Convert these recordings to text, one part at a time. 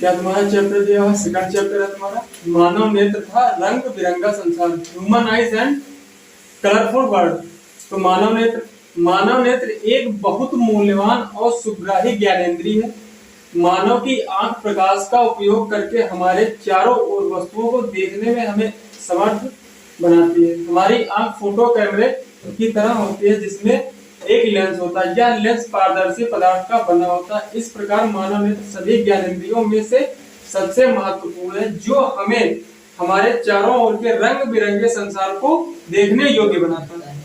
क्या तुम्हारा चैप्टर दिया हुआ सेकंड चैप्टर है तुम्हारा मानव नेत्र था रंग बिरंगा संसार, human eyes and colourful world. तो मानव नेत्र एक बहुत मूल्यवान और सुग्राही ज्ञानेंद्रिय है। मानव की आंख प्रकाश का उपयोग करके हमारे चारों ओर वस्तुओं को देखने में हमें समर्थ बनाती है। हमारी आंख फोटो कैमरे की तरह होती है जिसमें एक लेंस होता है। यह लेंस पारदर्शी पदार्थ का बना होता है। इस प्रकार मानव नेत्र सभी ज्ञानेंद्रियों में से सबसे महत्वपूर्ण है जो हमें हमारे चारों ओर के रंग बिरंगे संसार को देखने योग्य बनाता है।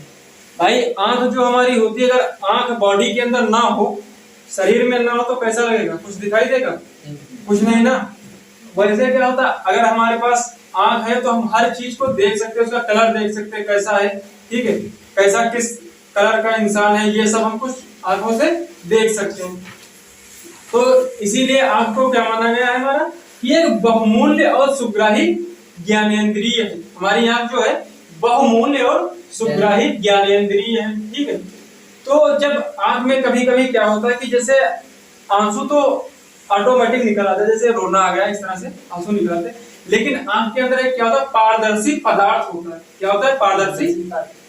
भाई आंख जो हमारी होती है, अगर आंख बॉडी के अंदर ना हो, शरीर में ना हो तो कैसा लगेगा? कुछ दिखाई देगा? कुछ नहीं ना। वैसे क्या होता है, अगर हमारे पास आंख है तो हम हर चीज को देख सकते हैं, उसका कलर देख सकते हैं कैसा है, ठीक है, कैसा किस कलर का इंसान है, ये सब हम कुछ आंखों से देख सकते हैं। तो इसीलिए आंख को क्या माना गया है हमारा कि एक बहुमूल्य और सुग्राही ज्ञानेंद्रिय है। हमारी आंख जो है बहुमूल्य और सुग्राही ज्ञानेंद्रिय है, ठीक है। तो जब आंख में कभी कभी क्या होता है कि जैसे आंसू तो ऑटोमेटिक निकल आता है, जैसे रोना आ गया इस तरह से आंसू निकल आते हैं, लेकिन आंख के अंदर एक क्या होता है पारदर्शी पदार्थ होता है। क्या होता है? पारदर्शी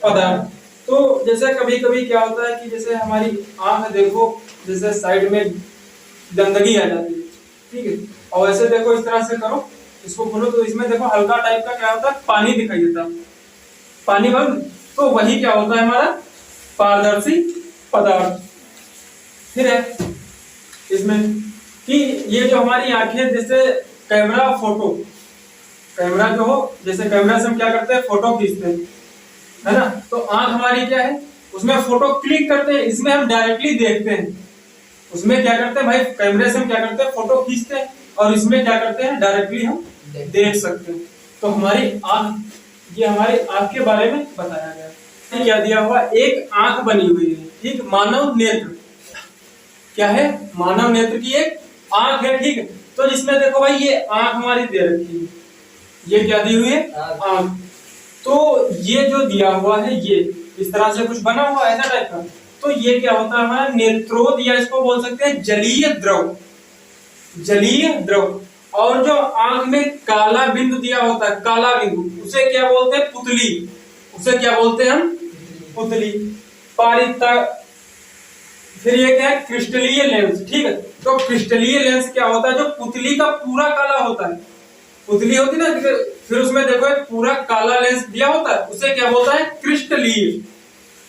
पदार्थ। तो जैसे कभी कभी क्या होता है कि जैसे हमारी आंख देखो, जैसे साइड में गंदगी आ जाती है, ठीक है, और ऐसे देखो इस तरह से करो, इसको खोलो तो इसमें देखो हल्का टाइप का क्या होता है पानी दिखाई देता है, पानी बंद। तो वही क्या होता है हमारा पारदर्शी पदार्थ। फिर है इसमें कि ये जो हमारी आंखें जैसे कैमरा जो हो, जैसे कैमरा से हम क्या करते हैं फोटो खींचते हैं, है ना। तो आंख हमारी क्या है, उसमें फोटो क्लिक करते हैं, इसमें हम डायरेक्टली देखते हैं। उसमें क्या करते हैं भाई, कैमरे से हम क्या करते हैं फोटो खींचते हैं, और इसमें क्या करते हैं डायरेक्टली हम देख सकते हैं। तो हमारी आंख, ये हमारी आंख के बारे में बताया गया। क्या दिया हुआ, एक आंख बनी हुई है, ठीक, मानव नेत्र क्या है, मानव नेत्र की एक आंख है, ठीक है। तो इसमें देखो भाई ये आंख हमारी दे रखी है, ये क्या दी हुई है आंख। तो ये जो दिया हुआ है ये इस तरह से कुछ बना हुआ है ऐसा टाइप का। तो ये क्या होता है हमारा नेत्रोद, या इसको बोल सकते हैं जलीय द्रव, जलीय द्रव। और जो आंख में काला बिंदु दिया होता है, काला बिंदु, उसे क्या बोलते हैं पुतली, उसे क्या बोलते हैं हम पुतली। पारिता, फिर ये क्या है क्रिस्टलीय लेंस, ठीक है। तो क्रिस्टलीय लेंस क्या होता है, जो पुतली का पूरा काला होता है, पुतली होती ना, फिर उसमें देखो एक पूरा काला लेंस दिया होता है, उसे क्या बोलता है क्रिस्टलीय।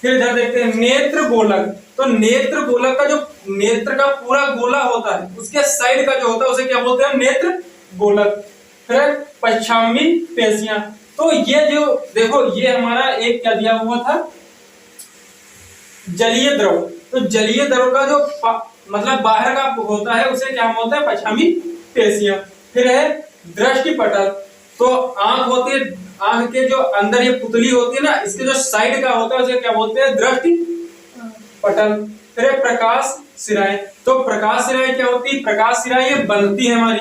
फिर इधर देखते हैं नेत्र गोलक। तो नेत्र गोलक का जो नेत्र का पूरा गोला होता है, उसके साइड का जो होता है उसे क्या बोलते हैं नेत्र गोलक। फिर पश्चामी पेशियां। तो ये जो देखो ये हमारा एक क्या दिया हुआ था जलीय द्रव। तो जलीय द्रव का जो मतलब बाहर का होता है उसे क्या बोलते हैं पश्चामी पेशियां। फिर है दृष्टि पटल। तो आंख होती है, आंख के जो अंदर ये पुतली होती है ना, इसके जो साइड का होता है उसे क्या बोलते हैं दृष्टि पटल। फिर प्रकाश सिराएं। तो प्रकाश सिराएं क्या होती है, प्रकाश सिराएं ये बनती है हमारी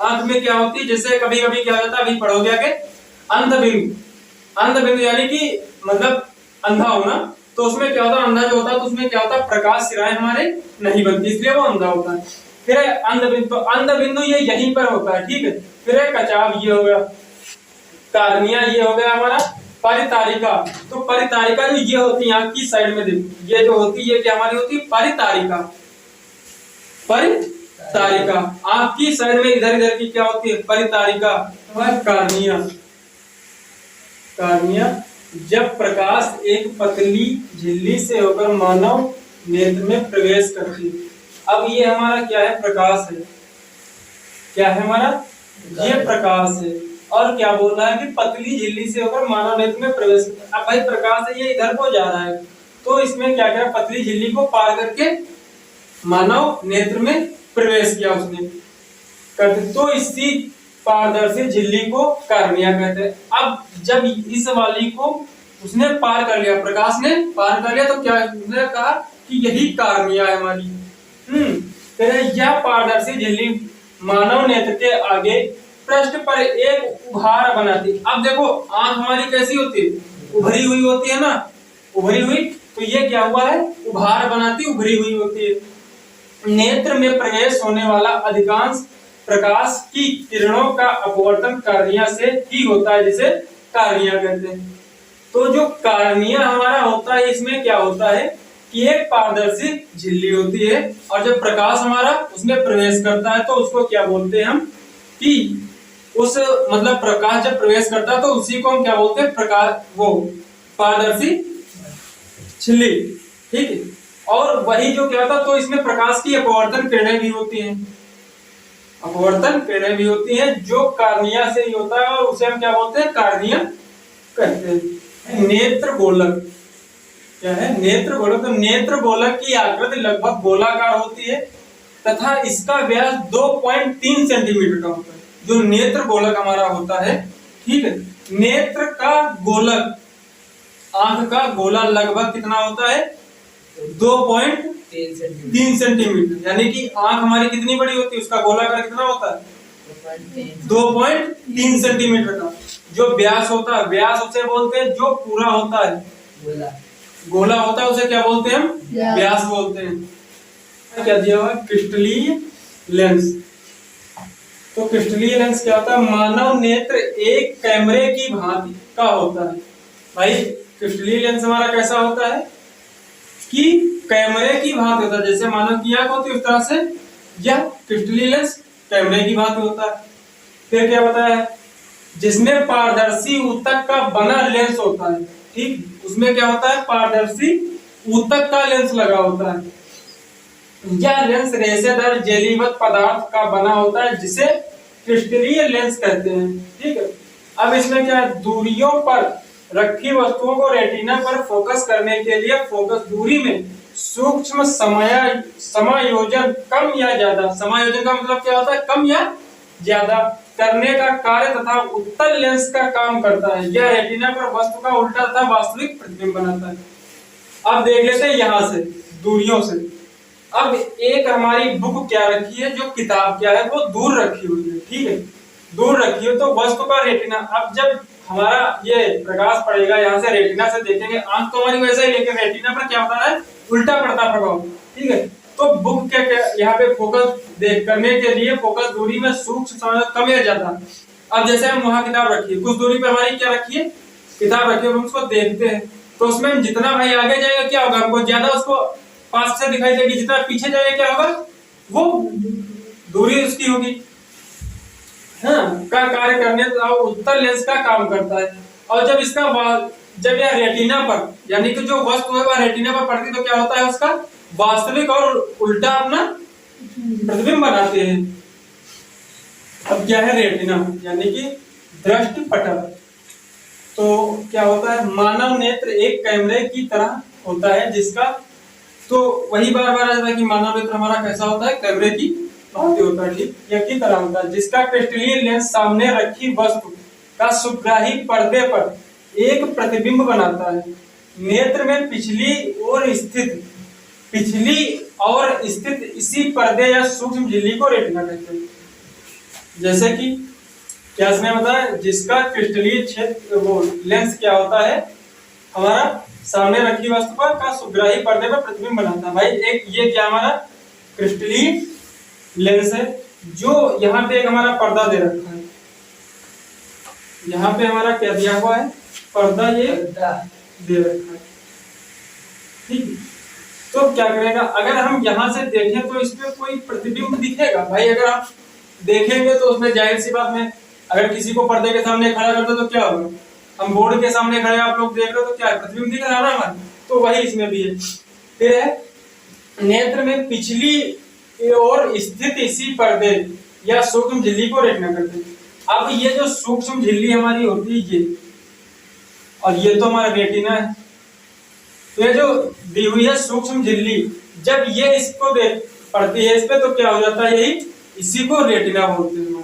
आंख में, क्या होती है जैसे कभी कभी क्या होता है, अभी पढ़ोगे आगे अंधबिंदु। अंधबिंदु यानी कि मतलब अंधा होना, तो उसमें क्या होता है अंधा जो होता है तो उसमें क्या होता है प्रकाश सिराएं हमारे नहीं बनती, इसलिए वो अंधा होता है। फिर है अंधबिंदु। तो अंधबिंदु ये यहीं पर होता है, ठीक है। फिर है कचाव, ये हो गया कार्निया, ये हो गया हमारा परितारिका। तो परितारिका जो ये होती है आंख की साइड में देखो, ये जो होती है ये क्या हमारी होती है परितारिका। परितारिका आंख की साइड में इधर इधर की क्या होती है परितारिका। Cornea, cornea. जब प्रकाश एक पतली झिल्ली से होकर मानव नेत्र में प्रवेश करती है। अब ये हमारा क्या है प्रकाश है, क्या है हमारा ये प्रकाश है। और क्या बोल रहा है कि पतली झिल्ली से होकर मानव नेत्र में प्रवेश करता है। अब भाई प्रकाश है ये इधर को जा रहा है, तो इसमें क्या किया पतली झिल्ली को पार करके मानव नेत्र में प्रवेश किया उसने करते, तो इसी पारदर्शी झिल्ली को कार्निया कहते हैं। अब जब इस वाली को उसने पार कर लिया, प्रकाश ने पार कर लिया, तो क्या उसने कहा कि यही कार्निया है हमारी। फिर यह पारदर्शी झिल्ली मानव नेत्र के आगे पृष्ठ पर एक उभार बनाती। अब देखो आंख हमारी कैसी होती है, उभरी हुई होती है ना, उभरी हुई। तो ये क्या हुआ है उभार बनाती, उभरी हुई होती है। नेत्र में प्रवेश होने वाला अधिकांश प्रकाश की किरणों का अपवर्तन कार्निया से ही होता है, जिसे कार्निया कहते हैं। तो जो कार्निया हमारा होता है, इसमें क्या होता है कि एक पारदर्शी झिल्ली होती है, और जब प्रकाश हमारा उसमें प्रवेश करता है तो उसको क्या बोलते हैं हम कि उस मतलब प्रकाश जब प्रवेश करता है तो उसी को हम क्या बोलते हैं, प्रकाश, वो पारदर्शी झिल्ली, ठीक है। और वही जो क्या होता, तो इसमें प्रकाश की अपवर्तन किरणें भी होती हैं, अपवर्तन किरणें भी होती हैं, जो कार्निया से ही होता है, और उसे हम क्या बोलते हैं, कार्निया कहते हैं। नेत्र गोलक क्या है, नेत्र गोलक। तो नेत्र गोलक की आकृति लगभग गोलाकार होती है तथा इसका व्यास 2.3 सेंटीमीटर का होता है। जो नेत्र गोलक हमारा होता है, ठीक है, नेत्र का गोलक, आंख का गोला लगभग कितना होता है, 2.3 सेंटीमीटर, यानी कि आंख हमारी कितनी बड़ी होती है, उसका गोलाकार कितना होता है, 2.3 सेंटीमीटर का। जो व्यास होता है, व्यास उसे बोलते हैं जो पूरा होता है, गोला होता है, उसे क्या बोलते हैं हम, व्यास बोलते हैं। क्या दिया हुआ है, क्रिस्टलीय लेंस। तो क्रिस्टलीय लेंस क्या होता है, मानव नेत्र एक कैमरे की भांति का होता है। भाई क्रिस्टलीय लेंस हमारा कैसा होता है कि कैमरे की भांति होता है, जैसे मानव की आंख होती है उस तरह से यह क्रिस्टलीय लेंस कैमरे की भांति होता है। फिर क्या बताया है, जिसमें पारदर्शी ऊतक का बना लेंस होता है, ठीक, उसमें क्या होता है, पारदर्शी ऊतक का लेंस लगा होता है। यह लेंस रेशेदार जेलीवत पदार्थ का बना होता है, जिसे क्रिस्टलीय लेंस कहते हैं, ठीक है। अब इसमें क्या है, दूरियों पर रखी वस्तुओं को रेटिना पर फोकस करने के लिए फोकस दूरी में सूक्ष्म समायोजन कम या ज्यादा, समायोजन का मतलब क्या होता है, कम या ज्यादा करने का कार्य तथा उत्तल लेंस का काम करता है। यह रेटिना पर वस्तु का उल्टा तथा वास्तविक प्रतिबिंब बनाता है। अब देख लेते हैं यहां से दूरियों से। अब एक हमारी बुक क्या रखी है, जो किताब क्या है वो दूर रखी हुई है, ठीक है, दूर रखी है, तो वस्तु का रेटिना, अब जब हमारा ये प्रकाश पड़ेगा यहाँ से, रेटिना से देखेंगे, आंख तो हमारी वैसे ही, लेकिन रेटिना पर क्या होता है, उल्टा पड़ता प्रभाव, ठीक है। तो बुक के यहाँ पे फोकस देख करने के लिए फोकस दूरी में सूक्ष्म कम या ज्यादा। अब जैसे हम वहां किताब रखी है, कुछ दूरी पे हमारी क्या रखी है, किताब रखी है, हम उसको देखते हैं, तो उसमें हम जितना भाई आगे जाएगा क्या होगा, हमको ज्यादा उसको पास से दिखाई देगी, जितना पीछे जाएगा क्या होगा, वो दूरी उसकी होगी, हाँ, का कार्य करने उत्तल लेंस का काम करता है। और जब इसका जब यह रेटिना पर, यानी कि जो वस्तु है वह रेटिना पर पड़ती, तो क्या होता है, उसका वास्तविक और उल्टा अपना प्रतिबिंब बनाते हैं। अब क्या है रेटिना, यानी कि दृष्टि पटल। तो क्या होता है, मानव नेत्र एक कैमरे की तरह होता है, जिसका, तो वही बार बार आता है कि मानव नेत्र हमारा कैसा होता है, कैमरे की भांति होता है, ठीक, या की तरह होता है, जिसका क्रिस्टलीय लेंस सामने रखी वस्तु का सुग्राही पर्दे पर एक प्रतिबिंब बनाता है। नेत्र में पिछली और स्थित इसी पर्दे या सूक्ष्म झिल्ली को रेटिना कहते हैं। जैसे कि क्या इसमें बताया, जिसका क्रिस्टलीय क्षेत्र वो लेंस क्या होता है, हमारा सामने रखी वस्तु पर का सुग्राही पर्दे पर प्रतिबिंब बनाता है। भाई एक ये क्या हमारा क्रिस्टलीय लेंस है, जो यहाँ पे एक हमारा पर्दा दे रखा है, यहाँ पे हमारा क्या दिया हुआ है, पर्दा ये दे रखा है, ठीक। तो क्या करेगा, अगर हम यहाँ से देखें तो इसमें कोई प्रतिबिंब दिखेगा। भाई अगर आप देखेंगे तो उसमें जाहिर सी बात में, अगर किसी को पर्दे के सामने खड़ा कर दो तो क्या होगा, हम बोर्ड के सामने खड़े, आप लोग देख रहे हो तो क्या प्रतिबिंब दिख रहा है ना हमारा, तो वही इसमें भी है। फिर है, नेत्र में पिछली और स्थित इसी पर्दे या सूक्ष्म झिल्ली को रेटिना करते हैं। अब ये जो सूक्ष्म झिल्ली हमारी होती है ये, और ये तो हमारा रेटिना है, तो ये जो दी हुई है सूक्ष्म झिल्ली, जब ये इसको देख पड़ती है इस पे, तो क्या हो जाता है, यही इसी को रेटिना बोलते हैं।